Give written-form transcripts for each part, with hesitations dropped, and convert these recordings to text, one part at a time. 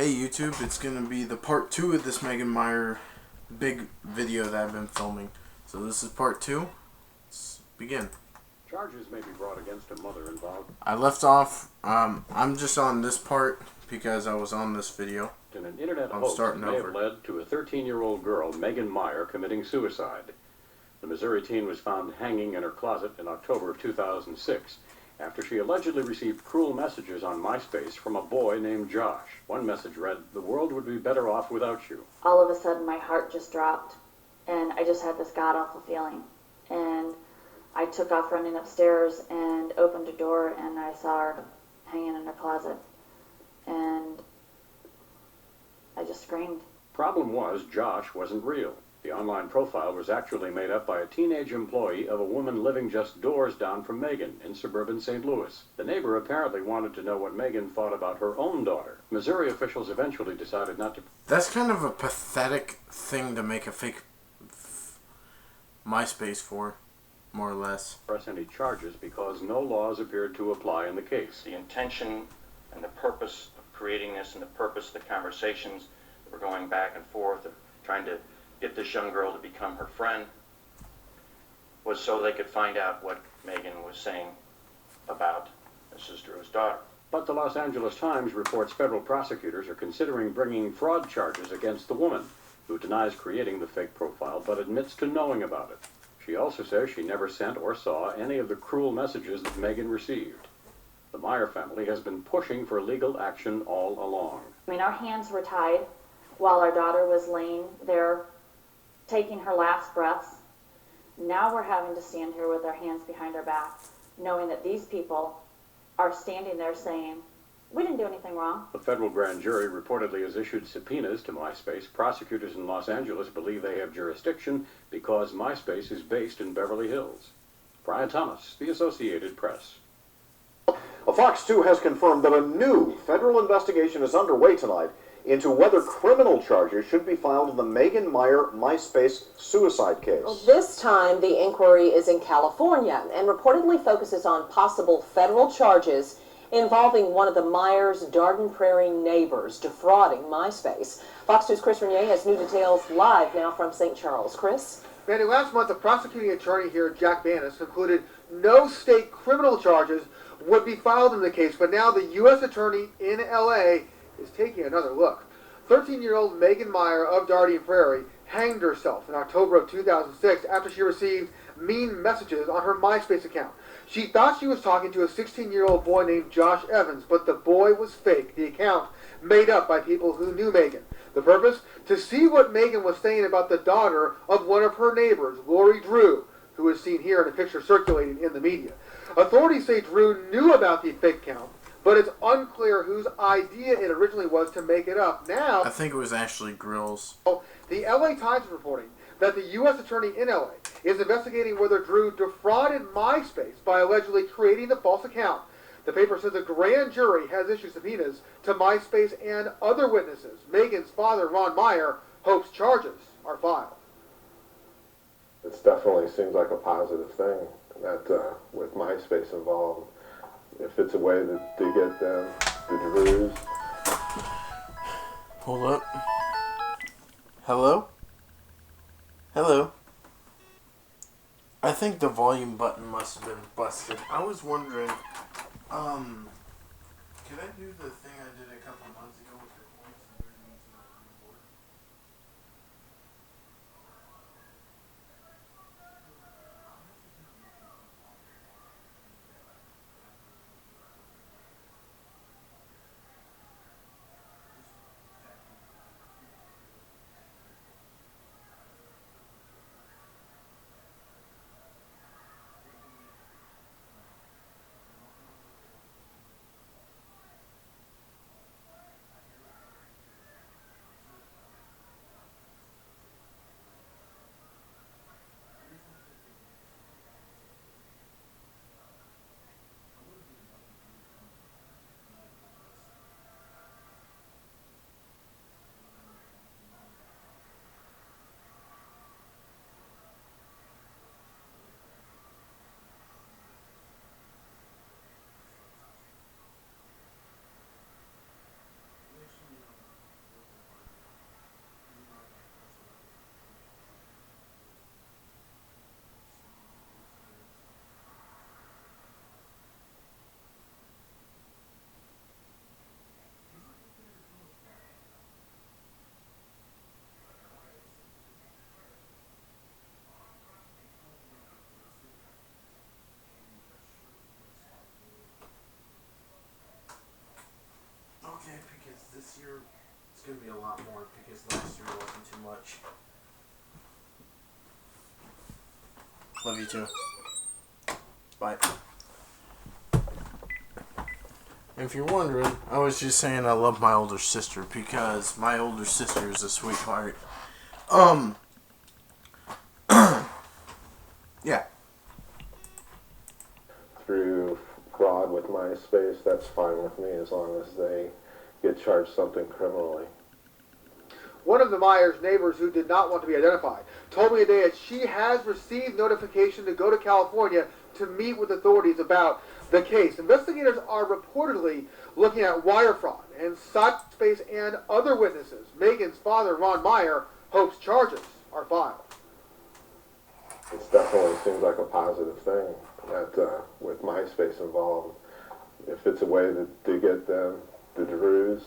Hey YouTube, it's going to be the part 2 of this Megan Meier big video that I've been filming. So this is part 2. Let's begin. Charges may be brought against a mother involved. I left off, I'm just on this part because I was on this video. In an internet I'm hoax starting may over. have led to a 13-year-old girl, Megan Meier, committing suicide. The Missouri teen was found hanging in her closet in October of 2006 after she allegedly received cruel messages on MySpace from a boy named Josh. One message read, "The world would be better off without you." All of a sudden my heart just dropped and I just had this god-awful feeling. And I took off running upstairs and opened a door and I saw her hanging in her closet. And I just screamed. Problem was, Josh wasn't real. The online profile was actually made up by a teenage employee of a woman living just doors down from Megan in suburban St. Louis. The neighbor apparently wanted to know what Megan thought about her own daughter. Missouri officials eventually decided not to... That's kind of a pathetic thing to make a fake MySpace for, more or less. ...press any charges because no laws appeared to apply in the case. The intention and the purpose of creating this and the purpose of the conversations that were going back and forth of trying to get this young girl to become her friend was so they could find out what Megan was saying about Mrs. Drew's daughter. But the Los Angeles Times reports federal prosecutors are considering bringing fraud charges against the woman, who denies creating the fake profile but admits to knowing about it. She also says she never sent or saw any of the cruel messages that Megan received. The Meier family has been pushing for legal action all along. I mean, our hands were tied while our daughter was laying there taking her last breaths. Now we're having to stand here with our hands behind our back, knowing that these people are standing there saying, we didn't do anything wrong. The federal grand jury reportedly has issued subpoenas to MySpace. Prosecutors in Los Angeles believe they have jurisdiction because MySpace is based in Beverly Hills. Brian Thomas, The Associated Press. Fox 2 has confirmed that a new federal investigation is underway tonight into whether criminal charges should be filed in the Megan Meier MySpace suicide case. Well, this time the inquiry is in California and reportedly focuses on possible federal charges involving one of the Meyer's Darden Prairie neighbors defrauding MySpace. Fox 2's Chris Renier has new details live now from St. Charles. Chris? Mandy, last month the prosecuting attorney here, Jack Bannis, concluded no state criminal charges would be filed in the case, but now the U.S. attorney in L.A. is taking another look. 13-year-old Megan Meier of Darden Prairie hanged herself in October of 2006 after she received mean messages on her MySpace account. She thought she was talking to a 16-year-old boy named Josh Evans, but the boy was fake, the account made up by people who knew Megan. The purpose? To see what Megan was saying about the daughter of one of her neighbors, Lori Drew, who is seen here in a picture circulating in the media. Authorities say Drew knew about the fake account, but it's unclear whose idea it originally was to make it up. Now, I think it was Ashley Grill's. the LA Times is reporting that the U.S. attorney in LA is investigating whether Drew defrauded MySpace by allegedly creating the false account. The paper says a grand jury has issued subpoenas to MySpace and other witnesses. Megan's father, Ron Meier, hopes charges are filed. It definitely seems like a positive thing that with MySpace involved, if it's a way to get them, the Drews. Hold up. Hello? Hello? I think the volume button must have been busted. I was wondering, can I do the thing I did a couple months ago with the points and bring them to the keyboard? this year it's going to be a lot more because last year wasn't too much. Love you too. Bye. If you're wondering, I was just saying I love my older sister because my older sister is a sweetheart. Yeah. Through fraud with MySpace, that's fine with me as long as they get charged something criminally. One of the Meier's neighbors, who did not want to be identified, told me today that she has received notification to go to California to meet with authorities about the case. Investigators are reportedly looking at wire fraud and cyberspace and other witnesses. Megan's father, Ron Meier, hopes charges are filed. It definitely seems like a positive thing that with MySpace involved, if it's a way to get them, the Drews,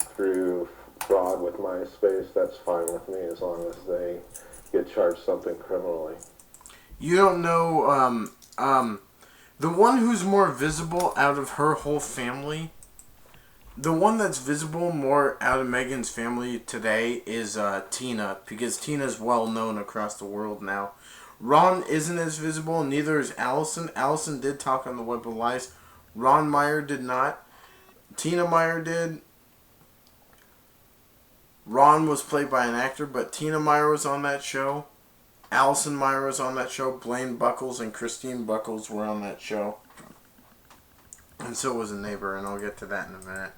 through fraud with MySpace, that's fine with me as long as they get charged something criminally. You don't know, the one who's more visible out of her whole family, the one that's visible more out of Megan's family today is Tina, because Tina's well known across the world now. Ron isn't as visible, neither is Allison. Allison did talk on the Web of Lies. Ron Meier did not. Tina Meier did. Ron was played by an actor, but Tina Meier was on that show. Allison Meier was on that show. Blaine Buckles and Christine Buckles were on that show. And so was a neighbor, and I'll get to that in a minute.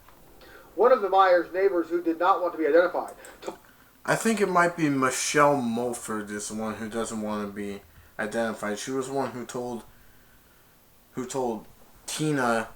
One of the Meier's neighbors, who did not want to be identified, I think it might be Michelle Mulford is the one who doesn't want to be identified. She was the one who told Tina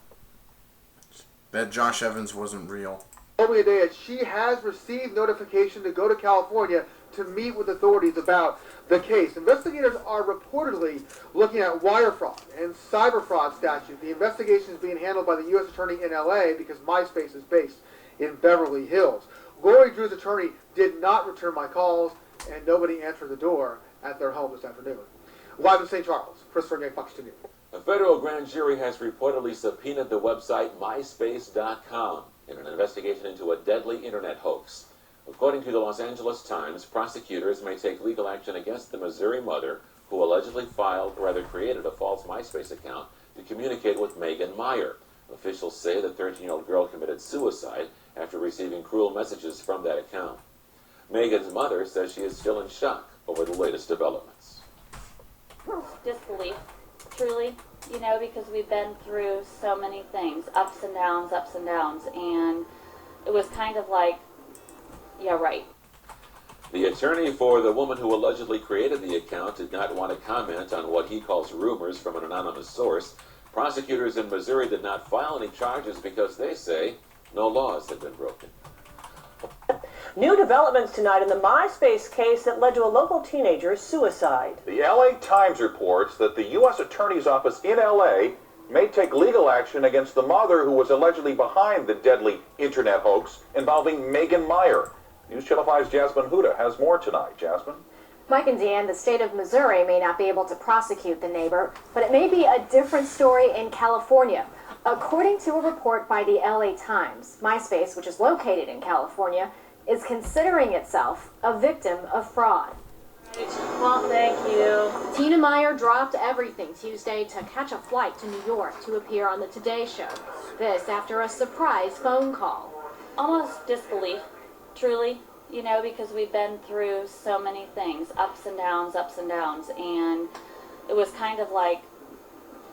that Josh Evans wasn't real. told me today that she has received notification to go to California to meet with authorities about the case. Investigators are reportedly looking at wire fraud and cyber fraud statute. The investigation is being handled by the U.S. Attorney in L.A. because MySpace is based in Beverly Hills. Lori Drew's attorney did not return my calls, and nobody answered the door at their home this afternoon. Live in St. Charles, Christopher Gay, Fox 2 News. A federal grand jury has reportedly subpoenaed the website MySpace.com in an investigation into a deadly internet hoax. According to the Los Angeles Times, prosecutors may take legal action against the Missouri mother who allegedly created a false MySpace account to communicate with Megan Meier. Officials say the 13-year-old girl committed suicide after receiving cruel messages from that account. Megan's mother says she is still in shock over the latest developments. Disbelief, truly, because we've been through so many things, ups and downs, and it was kind of like, yeah, right. The attorney for the woman who allegedly created the account did not want to comment on what he calls rumors from an anonymous source. Prosecutors in Missouri did not file any charges because they say no laws have been broken. New developments tonight in the MySpace case that led to a local teenager's suicide. The LA Times reports that the U.S. Attorney's Office in LA may take legal action against the mother who was allegedly behind the deadly internet hoax involving Megan Meier. News Channel 5's Jasmine Huda has more tonight. Jasmine? Mike and Deanne, the state of Missouri may not be able to prosecute the neighbor, but it may be a different story in California. According to a report by the LA Times, MySpace, which is located in California, is considering itself a victim of fraud. Well, thank you. Tina Meier dropped everything Tuesday to catch a flight to New York to appear on the Today Show. This after a surprise phone call. Almost disbelief, truly, because we've been through so many things, ups and downs, and it was kind of like,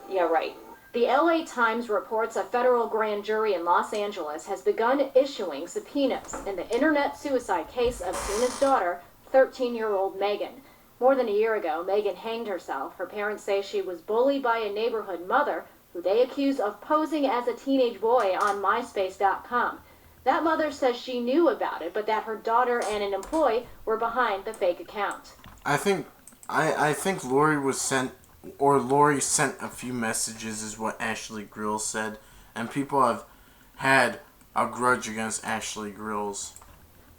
yeah, right. The LA Times reports a federal grand jury in Los Angeles has begun issuing subpoenas in the internet suicide case of Tina's daughter, 13-year-old Megan. More than a year ago, Megan hanged herself. Her parents say she was bullied by a neighborhood mother who they accuse of posing as a teenage boy on MySpace.com. That mother says she knew about it, but that her daughter and an employee were behind the fake account. I think Lori sent a few messages, is what Ashley Grills said, and people have had a grudge against Ashley Grills.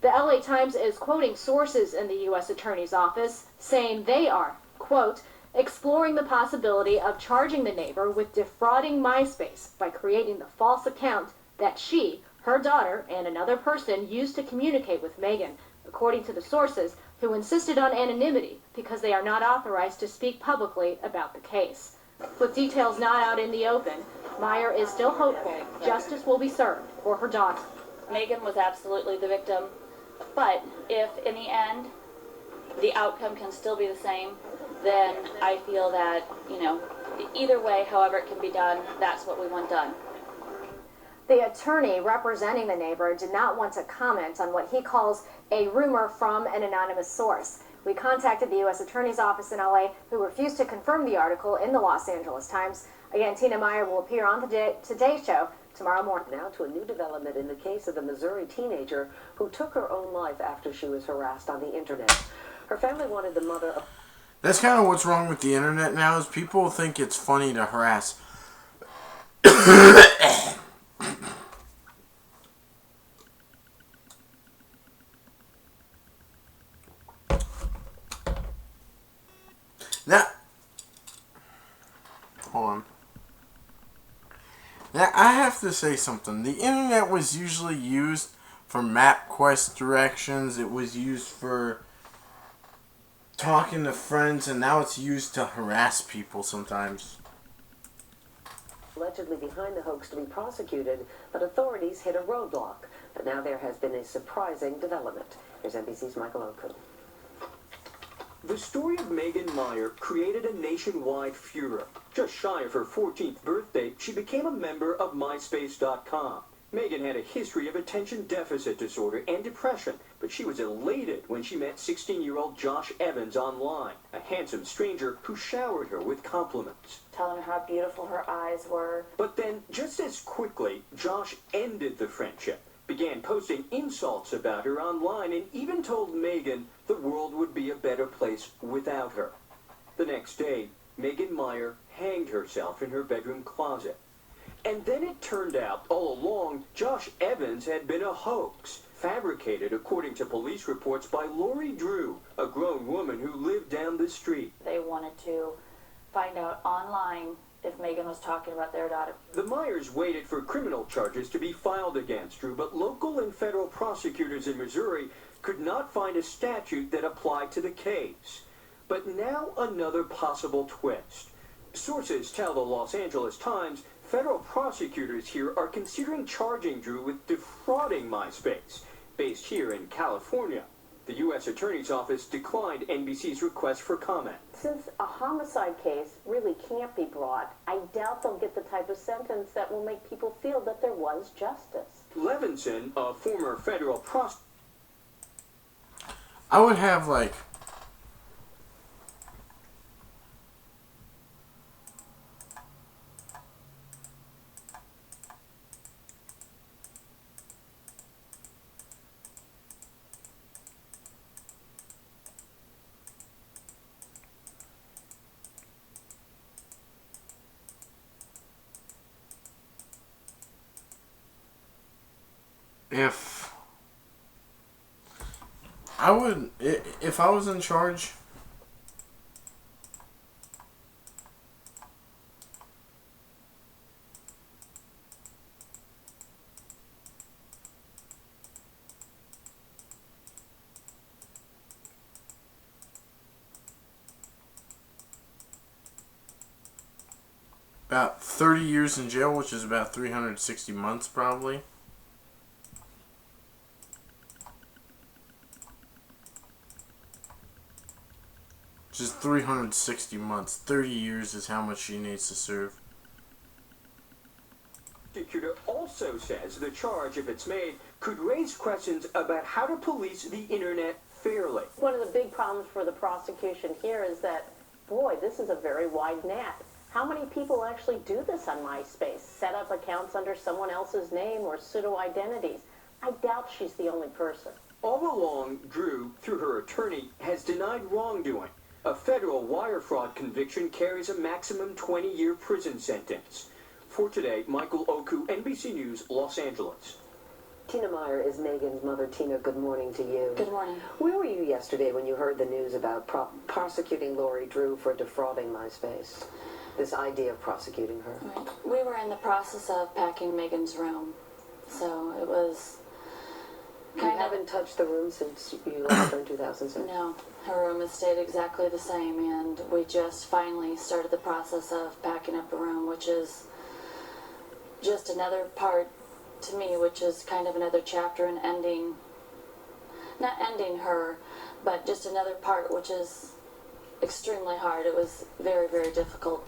The LA Times is quoting sources in the U.S. Attorney's Office, saying they are, quote, exploring the possibility of charging the neighbor with defrauding MySpace by creating the false account that she, her daughter and another person used to communicate with Megan, according to the sources, who insisted on anonymity because they are not authorized to speak publicly about the case. With details not out in the open, Meier is still hopeful justice will be served for her daughter. Megan was absolutely the victim, but if in the end the outcome can still be the same, then I feel that, either way, however it can be done, that's what we want done. The attorney representing the neighbor did not want to comment on what he calls a rumor from an anonymous source. We contacted the U.S. Attorney's Office in L.A., who refused to confirm the article in the Los Angeles Times. Again, Tina Meier will appear on the Today Show tomorrow morning. Now to a new development in the case of the Missouri teenager who took her own life after she was harassed on the internet. Her family wanted the mother of... That's kind of what's wrong with the internet now, is people think it's funny to harass. Now, hold on. Now, I have to say something. The internet was usually used for MapQuest directions. It was used for talking to friends, and now it's used to harass people sometimes. Allegedly behind the hoax to be prosecuted, but authorities hit a roadblock. But now there has been a surprising development. Here's NBC's Michael Oku. The story of Megan Meier created a nationwide furor. Just shy of her 14th birthday, she became a member of MySpace.com. Megan had a history of attention deficit disorder and depression, but she was elated when she met 16-year-old Josh Evans online, a handsome stranger who showered her with compliments. Telling her how beautiful her eyes were. But then, just as quickly, Josh ended the friendship, began posting insults about her online, and even told Megan the world would be a better place without her. The next day, Megan Meier hanged herself in her bedroom closet. And then it turned out, all along, Josh Evans had been a hoax, fabricated, according to police reports, by Lori Drew, a grown woman who lived down the street. They wanted to find out online if Megan was talking about their daughter. The Meiers waited for criminal charges to be filed against Drew, but local and federal prosecutors in Missouri could not find a statute that applied to the case. But now another possible twist. Sources tell the Los Angeles Times federal prosecutors here are considering charging Drew with defrauding MySpace, based here in California. The U.S. Attorney's Office declined NBC's request for comment. Since a homicide case really can't be brought, I doubt they'll get the type of sentence that will make people feel that there was justice. Levinson, a former federal prosecutor, I would have, like, if I was in charge, about 30 years in jail, which is about 360 months probably. Just 360 months. 30 years is how much she needs to serve. prosecutor also says the charge, if it's made, could raise questions about how to police the internet fairly. One of the big problems for the prosecution here is that, boy, this is a very wide net. How many people actually do this on MySpace? Set up accounts under someone else's name or pseudo-identities? I doubt she's the only person. All along, Drew, through her attorney, has denied wrongdoing. A federal wire fraud conviction carries a maximum 20-year prison sentence. For today, Michael Oku, NBC News, Los Angeles. Tina Meier is Megan's mother. Tina, good morning to you. Good morning. Where were you yesterday when you heard the news about prosecuting Lori Drew for defrauding MySpace? This idea of prosecuting her. Right. We were in the process of packing Megan's room, So it was You kind of... haven't touched the room since you left her in 2006? No, her room has stayed exactly the same, and we just finally started the process of packing up the room, which is just another part to me, which is kind of another chapter in ending, not ending her, but just another part which is extremely hard. It was very, very difficult.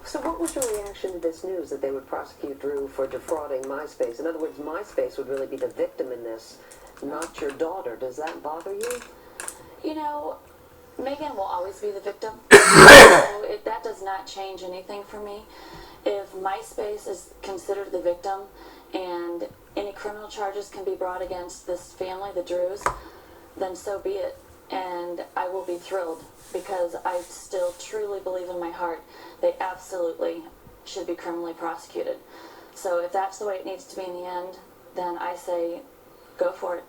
So what was your reaction to this news that they would prosecute Drew for defrauding MySpace? In other words, MySpace would really be the victim in this, not your daughter. Does that bother you? You know, Megan will always be the victim. So that does not change anything for me. If MySpace is considered the victim and any criminal charges can be brought against this family, the Drews, then so be it. And I will be thrilled because I still truly believe in my heart they absolutely should be criminally prosecuted. So if that's the way it needs to be in the end, then I say go for it.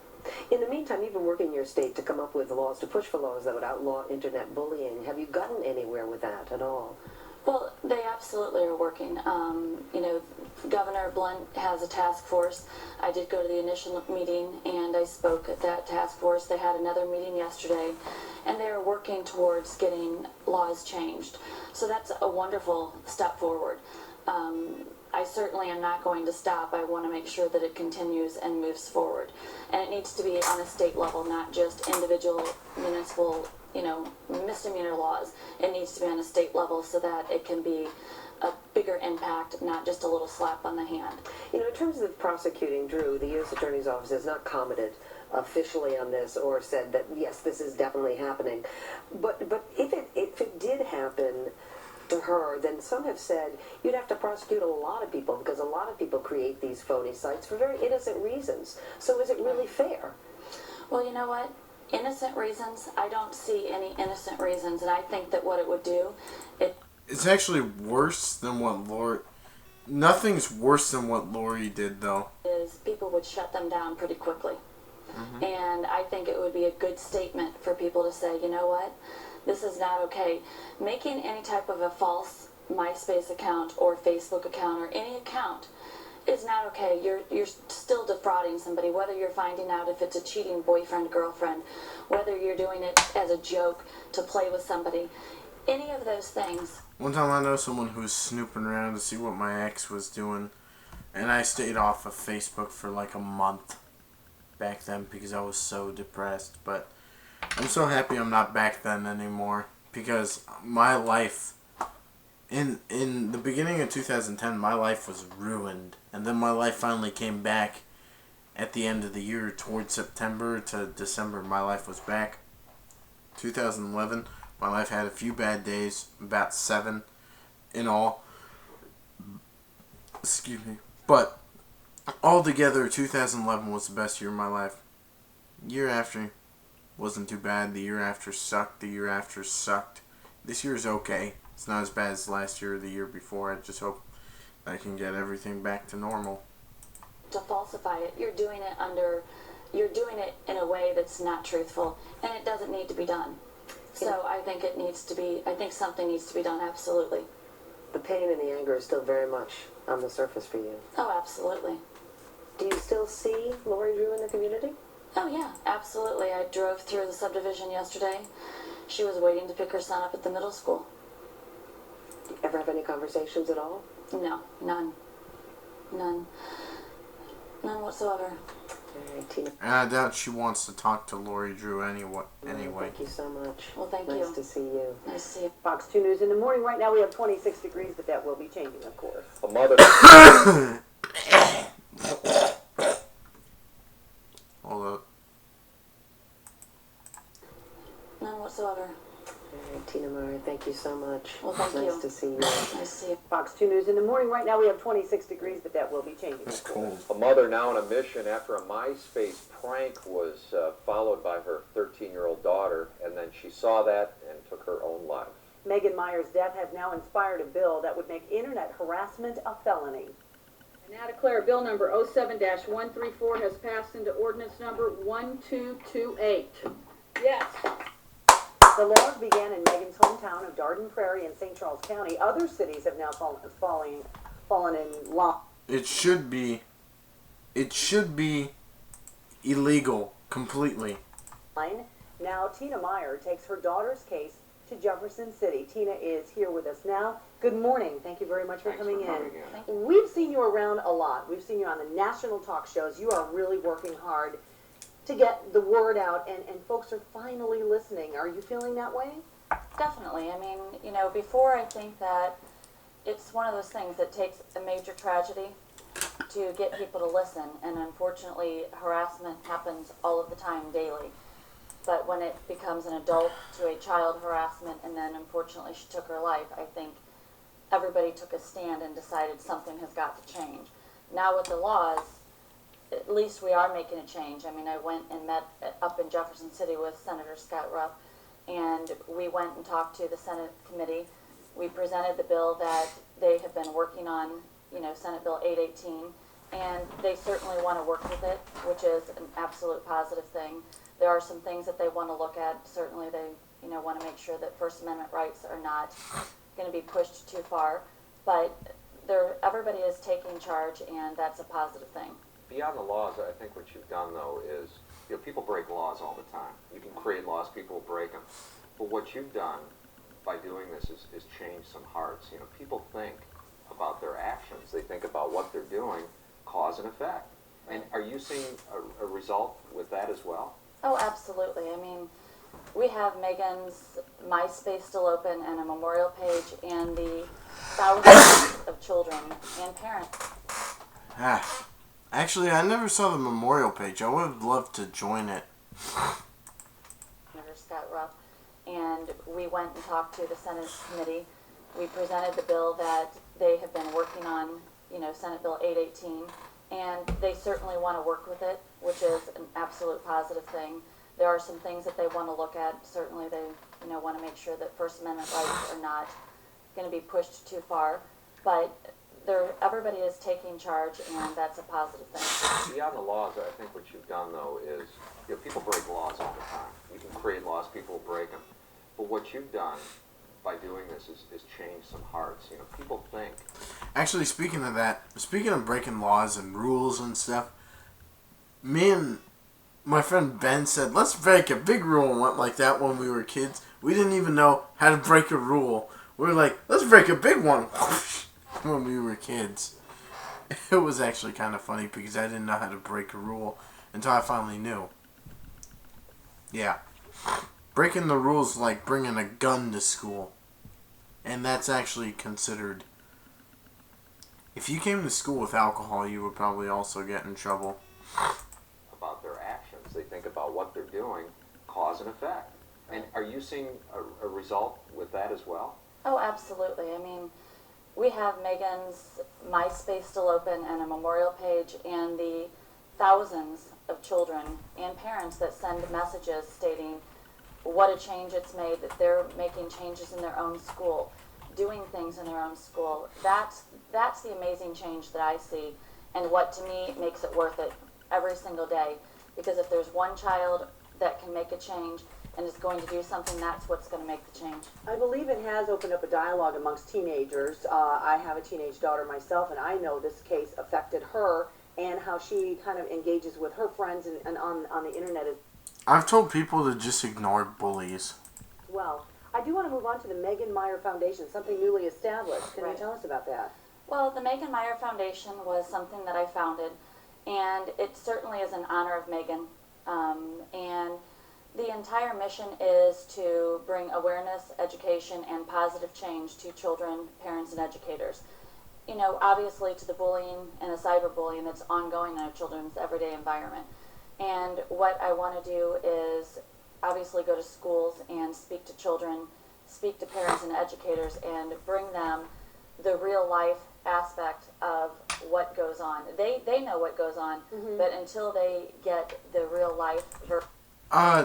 In the meantime, you've been working in your state to come up with laws, to push for laws that would outlaw internet bullying. Have you gotten anywhere with that at all? Well, they absolutely are working. You know, Governor Blunt has a task force. I did go to the initial meeting and I spoke at that task force. They had another meeting yesterday and they are working towards getting laws changed. So that's a wonderful step forward. I certainly am not going to stop. I want to make sure that it continues and moves forward. And it needs to be on a state level, not just individual municipal, you know, misdemeanor laws. It needs to be on a state level so that it can be a bigger impact, not just a little slap on the hand. You know, in terms of prosecuting Drew, the U.S. Attorney's Office has not commented officially on this or said that, yes, this is definitely happening. But if it did happen to her, then some have said you'd have to prosecute a lot of people because a lot of people create these phony sites for very innocent reasons. So is it really fair? Well, you know what? Innocent reasons, I don't see any innocent reasons, and I think that what it would do, It's actually worse than what Lori... Nothing's worse than what Lori did, though. is people would shut them down pretty quickly. And I think it would be a good statement for people to say, you know what, this is not okay. Making any type of a false MySpace account or Facebook account or any account is not okay. You're still defrauding somebody, whether you're finding out if it's a cheating boyfriend, girlfriend, whether you're doing it as a joke to play with somebody. Any of those things. One time I know someone who was snooping around to see what my ex was doing, and I stayed off of Facebook for like a month back then because I was so depressed. But I'm so happy I'm not back then anymore because my life, in the beginning of 2010, my life was ruined. And then my life finally came back at the end of the year, towards September to December. My life was back. 2011, my life had a few bad days, about 7 in all. Excuse me. But altogether, 2011 was the best year of my life. Year after wasn't too bad. The year after sucked. The year after sucked. This year's okay. It's not as bad as last year or the year before. I just hope I can get everything back to normal. To falsify it, you're doing it in a way that's not truthful, and it doesn't need to be done. So I think something needs to be done, absolutely. The pain and the anger is still very much on the surface for you. Oh, absolutely. Do you still see Lori Drew in the community? Oh, yeah, absolutely. I drove through the subdivision yesterday. She was waiting to pick her son up at the middle school. Do you ever have any conversations at all? No, none. None whatsoever. All right, Tina. And I doubt she wants to talk to Lori Drew anyway. Thank you so much. Well, thank you. Nice to see you. Nice to see you. Fox 2 News in the morning. Right now we have 26 degrees, but that will be changing, of course. A mother. Hold up. None whatsoever. All right, Tina Meier, thank you so much. Well, thank you. Nice to see you. Nice to see you. Fox 2 News in the morning. Right now we have 26 degrees, but that will be changing. It's of course. cold. A mother now on a mission after a MySpace prank was followed by her 13-year-old daughter, and then she saw that and took her own life. Megan Meier's death has now inspired a bill that would make internet harassment a felony. I now declare Bill number 07-134 has passed into ordinance number 1228. Yes. The laws began in Megan's hometown of Darden Prairie in St. Charles County. Other cities have now fallen in line. It should be it should be illegal completely. Now, Tina Meier takes her daughter's case to Jefferson City. Tina is here with us now. Good morning. Thank you very much for coming in. We've seen you around a lot. We've seen you on the national talk shows. You are really working hard to get the word out, and folks are finally listening. Are you feeling that way? Definitely. I mean, before I think that it's one of those things that takes a major tragedy to get people to listen, and unfortunately harassment happens all of the time, daily. But when it becomes an adult to a child harassment, and then unfortunately she took her life, I think everybody took a stand and decided something has got to change. Now with the laws, at least we are making a change. I mean, I went and met up in Jefferson City with Senator Scott Rupp, and we went and talked to the Senate committee. We presented the bill that they have been working on, Senate Bill 818, and they certainly want to work with it, which is an absolute positive thing. There are some things that they want to look at. Certainly they, want to make sure that First Amendment rights are not going to be pushed too far. But everybody is taking charge, and that's a positive thing. Beyond the laws, I think what you've done, though, is, people break laws all the time. You can create laws, people will break them. But what you've done by doing this is change some hearts. People think about their actions. They think about what they're doing, cause and effect. And are you seeing a result with that as well? Oh, absolutely. I mean, we have Megan's MySpace still open and a memorial page, and the thousands of children and parents. Actually, I never saw the memorial page. I would have loved to join it. Senator Scott Rupp, and we went and talked to the Senate committee. We presented the bill that they have been working on, Senate Bill 818, and they certainly want to work with it, which is an absolute positive thing. There are some things that they want to look at. Certainly they, want to make sure that First Amendment rights are not going to be pushed too far. But everybody is taking charge, and that's a positive thing. Beyond the laws, I think what you've done, though, is, people break laws all the time. You can create laws, people will break them. But what you've done by doing this is change some hearts. People think. Actually, speaking of breaking laws and rules and stuff, me and my friend Ben said, let's break a big rule like that when we were kids. We didn't even know how to break a rule. We were like, let's break a big one when we were kids. It was actually kind of funny because I didn't know how to break a rule until I finally knew. Yeah. Breaking the rules is like bringing a gun to school. And that's actually considered... If you came to school with alcohol, you would probably also get in trouble. About their actions. They think about what they're doing, cause and effect. And are you seeing a result with that as well? Oh, absolutely. I mean, we have Megan's MySpace still open and a memorial page, and the thousands of children and parents that send messages stating what a change it's made, that they're making changes in their own school, doing things in their own school. That's the amazing change that I see, and what to me makes it worth it every single day. Because if there's one child that can make a change and is going to do something, that's what's going to make the change. I believe it has opened up a dialogue amongst teenagers. I have a teenage daughter myself, and I know this case affected her and how she kind of engages with her friends and on the internet as I've told people to just ignore bullies. well. I do want to move on to the Megan Meier Foundation, something newly established. Can you tell us about that? Well, the Megan Meier Foundation was something that I founded, and it certainly is in honor of Megan. And the entire mission is to bring awareness, education, and positive change to children, parents, and educators. Obviously to the bullying and the cyberbullying that's ongoing in our children's everyday environment. And what I want to do is obviously go to schools and speak to children, speak to parents and educators, and bring them the real life aspect of what goes on. They know what goes on, but until they get the real life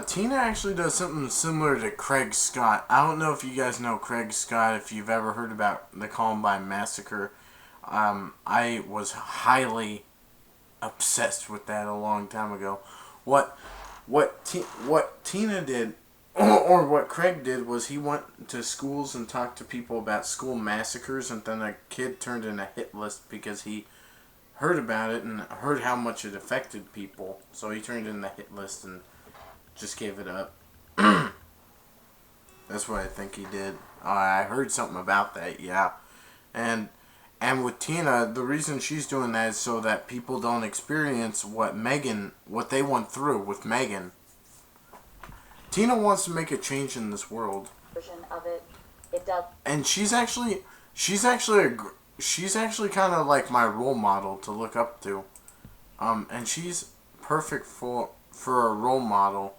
Tina actually does something similar to Craig Scott. I don't know if you guys know Craig Scott, if you've ever heard about the Columbine Massacre. I was highly obsessed with that a long time ago. What Tina did, or what Craig did, was he went to schools and talked to people about school massacres, and then a kid turned in a hit list because he heard about it and heard how much it affected people, so he turned in the hit list and just gave it up. That's what I think he did. I heard something about that, yeah. And with Tina, the reason she's doing that is so that people don't experience what they went through with Megan. Tina wants to make a change in this world. Version of it, it does. And she's actually kind of like my role model to look up to. And she's perfect for a role model.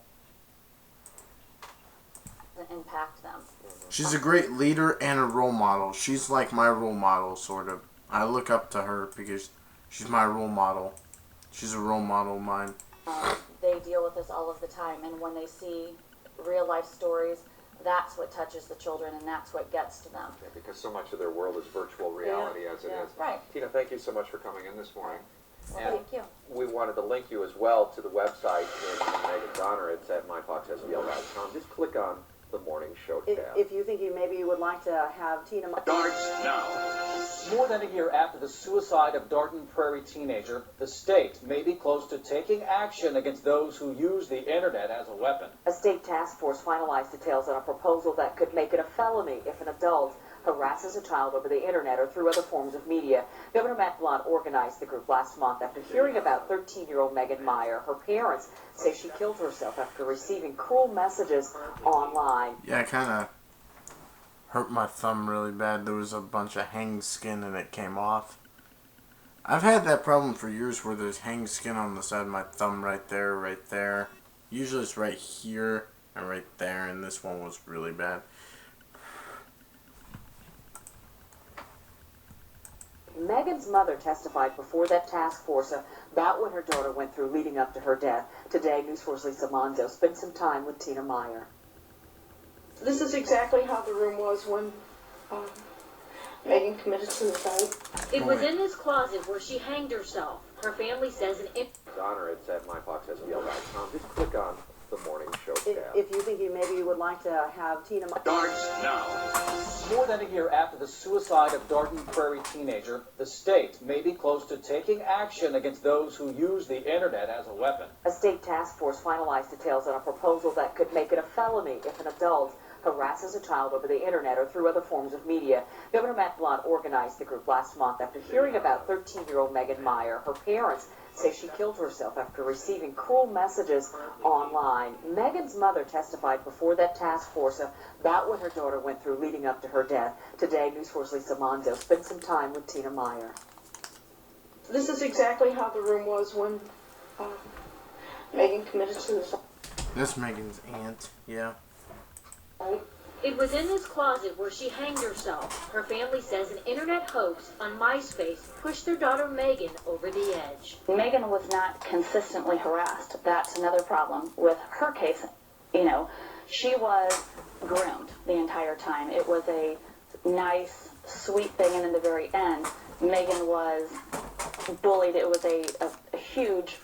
Impact them. She's a great leader and a role model. She's like my role model, sort of. I look up to her because she's my role model. She's a role model of mine. They deal with this all of the time, and when they see real life stories, that's what touches the children, and that's what gets to them. Yeah, because so much of their world is virtual reality as it is. Right. Tina, thank you so much for coming in this morning. Well, And thank you. we wanted to link you as well to the website in Megan's honor. It's at myfoxsbl.com. Just click on the morning show tab. If you think maybe you would like to have Tina... Starts now. More than a year after the suicide of Darton Prairie teenager, the state may be close to taking action against those who use the internet as a weapon. A state task force finalized details on a proposal that could make it a felony if an adult harasses a child over the internet or through other forms of media. Governor Matt Blunt organized the group last month after hearing about 13-year-old Megan Meier. Her parents say she killed herself after receiving cruel messages online. Yeah, I kind of hurt my thumb really bad. There was a bunch of hang skin and it came off. I've had that problem for years where there's hang skin on the side of my thumb right there, right there. Usually it's right here and right there, and this one was really bad. Megan's mother testified before that task force about what her daughter went through leading up to her death. Today, News 4's Lisa Monzo spent some time with Tina Meier. This is exactly how the room was when Megan committed suicide. It was in this closet where she hanged herself. Her family says Honor, it's at myfoxsbl.com. Just click on the morning show tab. If you think maybe you would like to have Tina... Starts now. More than a year after the suicide of Darton Prairie teenager, the state may be close to taking action against those who use the internet as a weapon. A state task force finalized details on a proposal that could make it a felony if an adult harasses a child over the internet or through other forms of media. Governor Matt Blunt organized the group last month after hearing about 13-year-old Megan Meier. Her parents say she killed herself after receiving cruel messages online. Megan's mother testified before that task force about what her daughter went through leading up to her death. Today, News 4's Lisa Monzo spent some time with Tina Meier. This is exactly how the room was when Megan committed suicide. That's Megan's aunt, yeah. it was in this closet where she hanged herself. Her family says an internet hoax on MySpace pushed their daughter Megan over the edge. Megan was not consistently harassed. That's another problem with her case. You know, she was groomed the entire time. It was a nice, sweet thing, and in the very end, Megan was bullied. It was a huge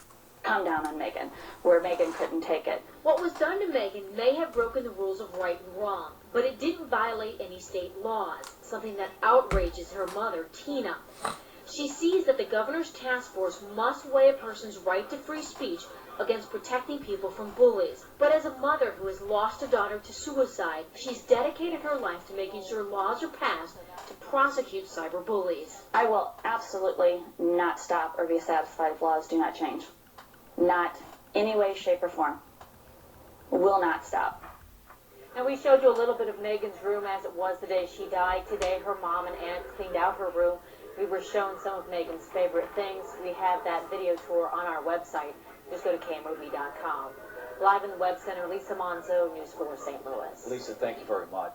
come down on Megan, where Megan couldn't take it. What was done to Megan may have broken the rules of right and wrong, but it didn't violate any state laws, something that outrages her mother, Tina. She sees that the governor's task force must weigh a person's right to free speech against protecting people from bullies. But as a mother who has lost a daughter to suicide, she's dedicated her life to making sure laws are passed to prosecute cyberbullies. I will absolutely not stop or be satisfied if laws do not change. Not any way, shape, or form. Will not stop. Now, we showed you a little bit of Megan's room as it was the day she died. Today, her mom and aunt cleaned out her room. We were shown some of Megan's favorite things. We have that video tour on our website. Just go to kmovie.com. Live in the Web Center, Lisa Monzo, News 4 St. Louis. Lisa, thank you very much.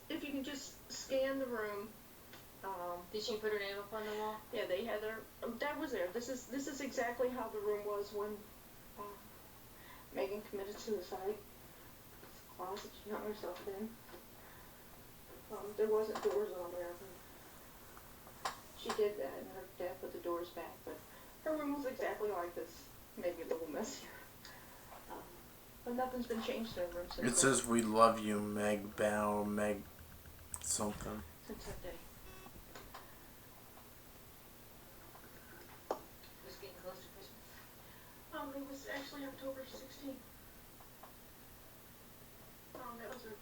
If you can just scan the room. Did she put her name up on the wall? Yeah, they had their. That was there. This is exactly how the room was when Megan committed suicide. It's a closet she hung herself in. There wasn't doors on there. she did that, and her dad put the doors back, but her room was exactly like this, maybe a little messier. But nothing's been changed in her room since. It says we love you, Meg Bow, Meg something. Since that day. It's getting close to Christmas. It was actually October 16th. That was her.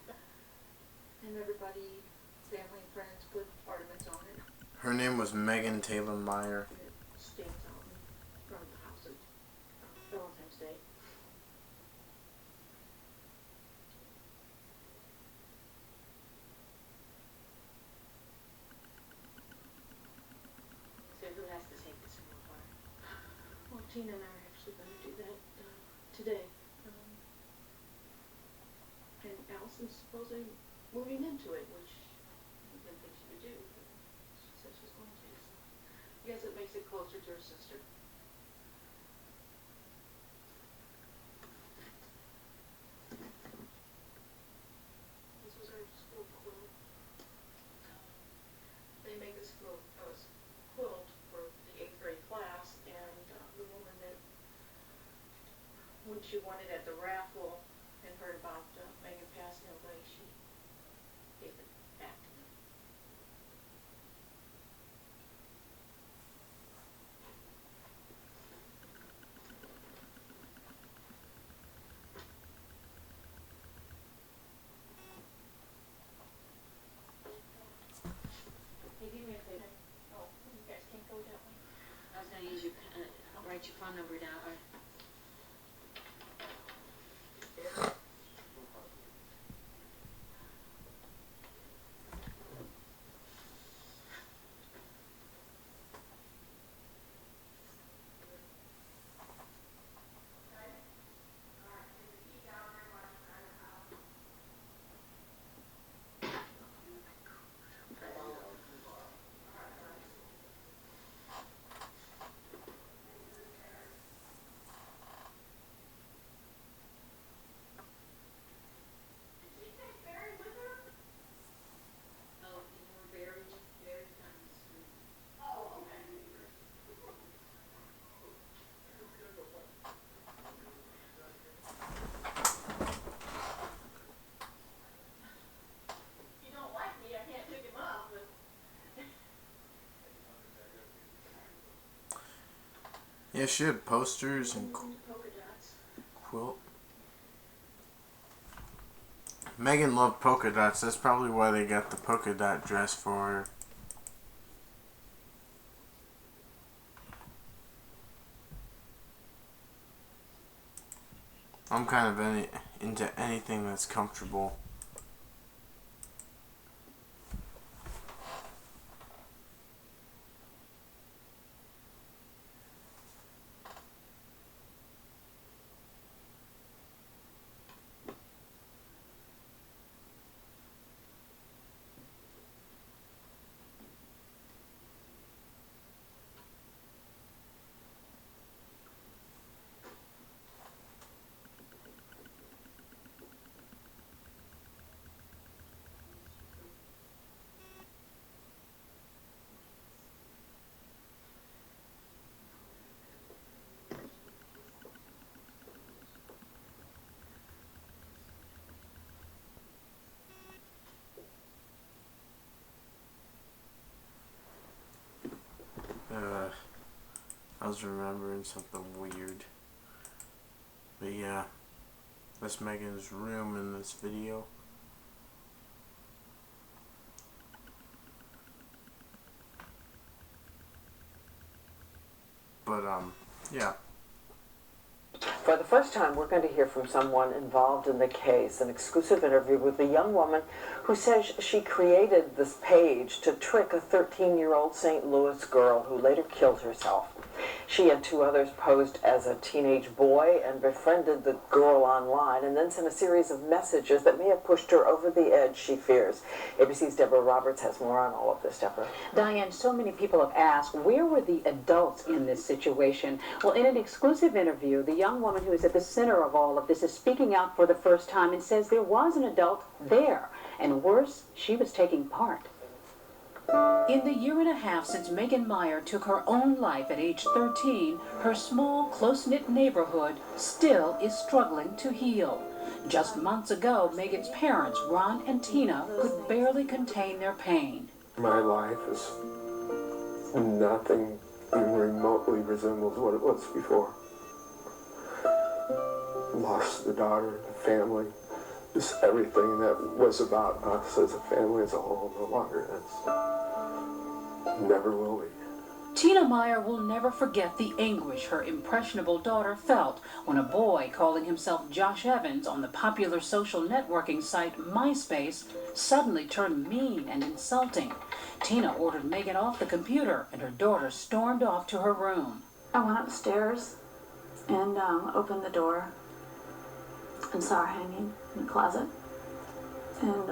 And everybody, family and friends, put ornaments on it. Her name was Megan Taylor Meier. And it stands out in front of the house at Valentine's Day. So who has to take this room apart? Well, Tina and I are actually going to do that today. And Allison's supposedly moving into it, which I didn't think she would do, but she said she's going to. So I guess it makes it closer to her sister. This was our school quilt. They make this quilt for the 8th grade class, and the woman that, when she won it at the raffle and heard about Megan passing away, she gave it back to me. Hey, do me a favor. Oh, you guys can't go that way. I was going to use your, I'll write your phone number down. Or You don't like me, I can't pick him up, but Yeah, she had posters and polka dots. quilt. Megan loved polka dots. That's probably why they got the polka dot dress for her. I'm kind of into anything that's comfortable. I was remembering something weird. But yeah, that's Megan's room in this video. But yeah. For the first time, we're going to hear from someone involved in the case, an exclusive interview with a young woman who says she created this page to trick a 13-year-old St. Louis girl who later killed herself. She and 2 others posed as a teenage boy and befriended the girl online and then sent a series of messages that may have pushed her over the edge, she fears. ABC's Deborah Roberts has more on all of this. Deborah. Diane, so many people have asked, where were the adults in this situation? Well, in an exclusive interview, the young woman who is at the center of all of this is speaking out for the first time and says there was an adult there. And worse, she was taking part. In the year and a half since Megan Meier took her own life at age 13, her small, close-knit neighborhood still is struggling to heal. Just months ago, Megan's parents, Ron and Tina, could barely contain their pain. My life is nothing even remotely resembles what it was before. Lost the daughter, the family, just everything that was about us as a family as a whole no longer is. Never will be. Tina Meier will never forget the anguish her impressionable daughter felt when a boy calling himself Josh Evans on the popular social networking site MySpace suddenly turned mean and insulting. Tina ordered Megan off the computer and her daughter stormed off to her room. I went upstairs and opened the door and saw her hanging in the closet and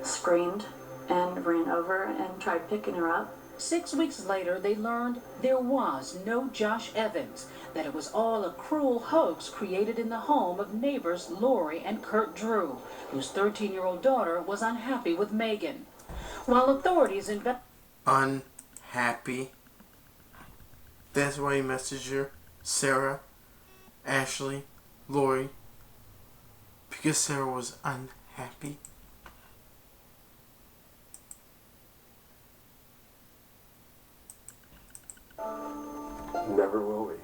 screamed and ran over and tried picking her up. 6 weeks later, they learned there was no Josh Evans, that it was all a cruel hoax created in the home of neighbors Lori and Kurt Drew, whose 13-year-old daughter was unhappy with Megan. While authorities Unhappy? That's why you messaged her? Sarah? Ashley? Lori? Because Sarah was unhappy? Never will be.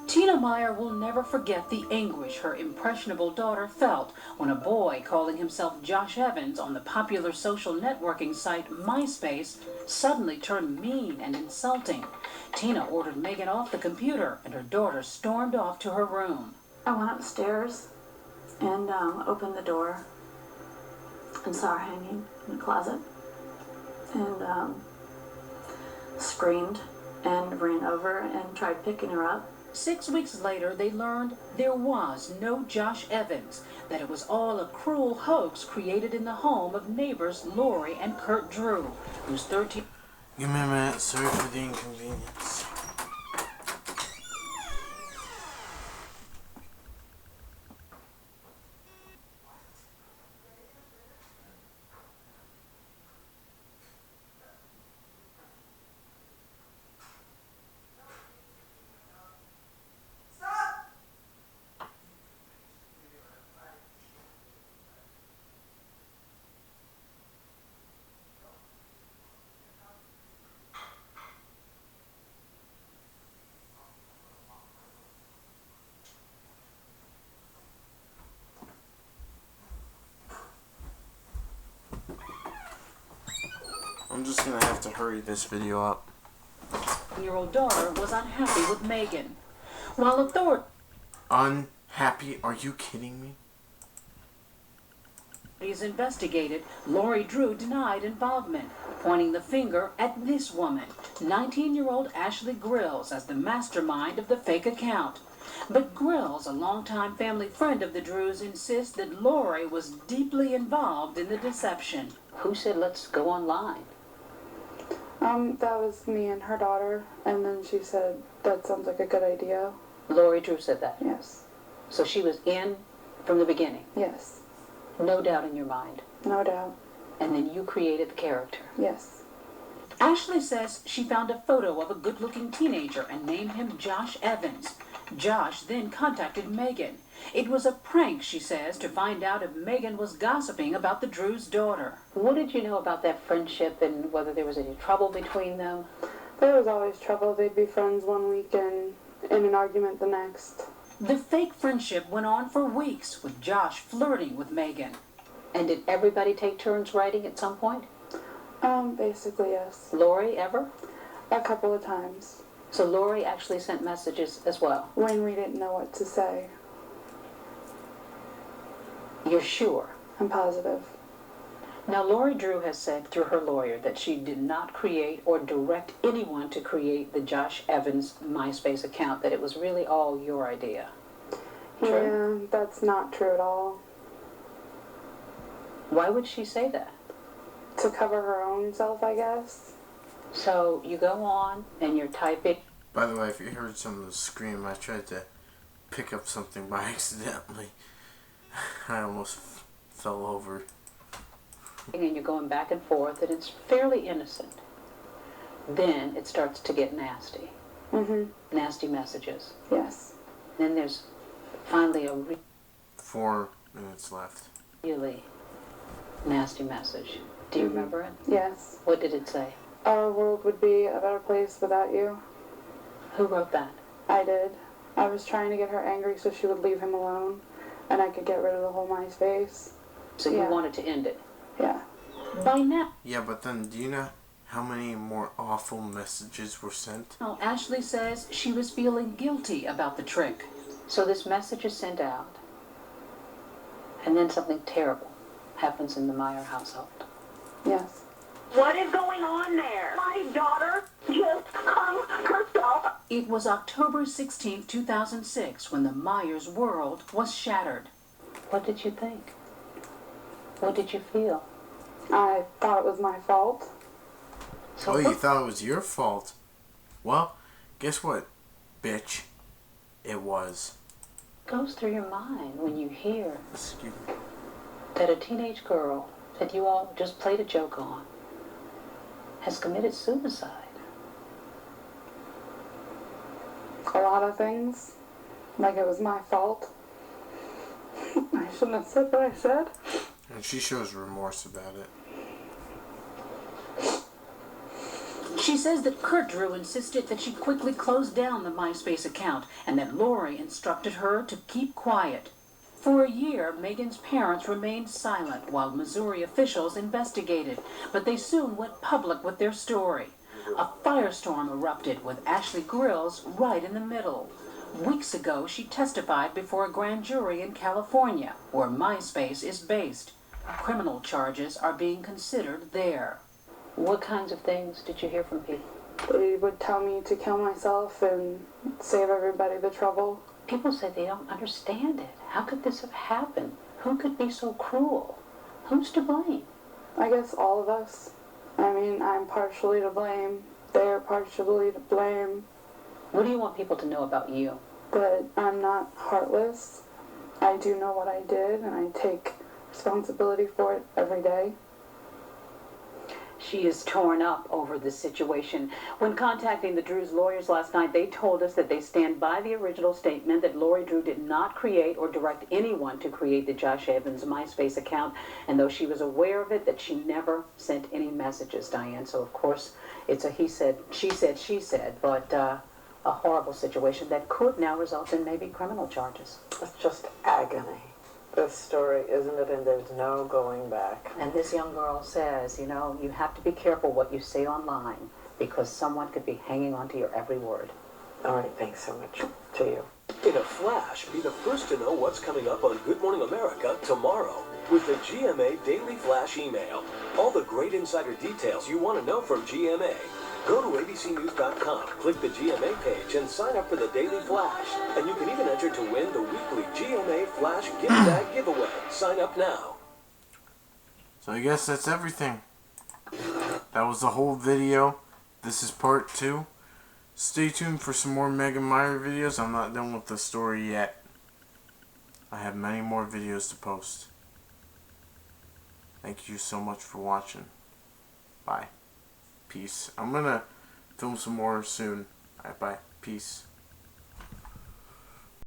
Tina Meier will never forget the anguish her impressionable daughter felt when a boy calling himself Josh Evans on the popular social networking site MySpace suddenly turned mean and insulting. Tina ordered Megan off the computer and her daughter stormed off to her room. I went upstairs and opened the door and saw her hanging in the closet and screamed and ran over and tried picking her up. 6 weeks later, they learned there was no Josh Evans, that it was all a cruel hoax created in the home of neighbors Lori and Kurt Drew, whose 13... Give me a minute, sorry for the inconvenience. I'm just gonna have to hurry this video up. 13-year-old daughter was unhappy with Megan. While authorities Unhappy? Are you kidding me? investigated, Lori Drew denied involvement, pointing the finger at this woman, 19-year-old Ashley Grills, as the mastermind of the fake account. But Grills, a longtime family friend of the Drews, insists that Lori was deeply involved in the deception. Who said let's go online? That was me and her daughter, and then she said, that sounds like a good idea. Lori Drew said that? Yes. So she was in from the beginning? Yes. No doubt in your mind? No doubt. And then you created the character? Yes. Ashley says she found a photo of a good-looking teenager and named him Josh Evans. Josh then contacted Megan. It was a prank, she says, to find out if Megan was gossiping about the Drews' daughter. What did you know about that friendship and whether there was any trouble between them? There was always trouble. They'd be friends one week and in an argument the next. The fake friendship went on for weeks, with Josh flirting with Megan. And did everybody take turns writing at some point? Basically, yes. Lori, ever? A couple of times. So Lori actually sent messages as well? When we didn't know what to say. You're sure? I'm positive. Now, Lori Drew has said through her lawyer that she did not create or direct anyone to create the Josh Evans MySpace account, that it was really all your idea. True? Yeah, that's not true at all. Why would she say that? To cover her own self, I guess. So you go on and you're typing. By the way, if you heard someone scream, I tried to pick up something by accidentally. I almost fell over. And you're going back and forth, and it's fairly innocent. Then it starts to get nasty. Nasty messages. Yes. Then there's finally a 4 minutes left. really nasty message. Do you remember it? Yes. What did it say? Our world would be a better place without you. Who wrote that? I did. I was trying to get her angry so she would leave him alone, and I could get rid of the whole MySpace. So you wanted to end it? Yeah. By now. Yeah, but then do you know how many more awful messages were sent? Oh, Ashley says she was feeling guilty about the trick. So this message is sent out, and then something terrible happens in the Meier household. Yes. What is going on there? My daughter just hung herself. It was October 16, 2006, when the Meyers' world was shattered. What did you think? What did you feel? I thought it was my fault. Oh, you thought it was your fault? Well, guess what, bitch? It was. What goes through your mind when you hear Excuse me. that a teenage girl that you all just played a joke on has committed suicide? A lot of things. Like it was my fault. I shouldn't have said what I said. And she shows remorse about it. She says that Kurt Drew insisted that she quickly close down the MySpace account and that Lori instructed her to keep quiet. For a year, Megan's parents remained silent while Missouri officials investigated, but they soon went public with their story. A firestorm erupted with Ashley Grills right in the middle. Weeks ago, she testified before a grand jury in California, where MySpace is based. Criminal charges are being considered there. What kinds of things did you hear from people? They would tell me to kill myself and save everybody the trouble. People say they don't understand it. How could this have happened? Who could be so cruel? Who's to blame? I guess all of us. I mean, I'm partially to blame. They're partially to blame. What do you want people to know about you? That I'm not heartless. I do know what I did, and I take responsibility for it every day. She is torn up over this situation. When contacting the Drews lawyers last night, they told us that they stand by the original statement that Lori Drew did not create or direct anyone to create the Josh Evans MySpace account, and though she was aware of it, that she never sent any messages, Diane. So, of course, it's a he said, she said, but a horrible situation that could now result in maybe criminal charges. It's just agony. This story, isn't it? And there's no going back. And this young girl says, you know, you have to be careful what you say online because someone could be hanging on to your every word. All right, thanks so much to you. In a flash, be the first to know what's coming up on Good Morning America tomorrow with the GMA Daily Flash email. All the great insider details you want to know from GMA. Go to abcnews.com, click the GMA page, and sign up for the Daily Flash. And you can even enter to win the weekly GMA Flash gift bag giveaway. Sign up now. So I guess that's everything. That was the whole video. This is part 2. Stay tuned for some more Megan Meier videos. I'm not done with the story yet. I have many more videos to post. Thank you so much for watching. Bye. Peace. I'm gonna film some more soon. Alright, bye. Peace.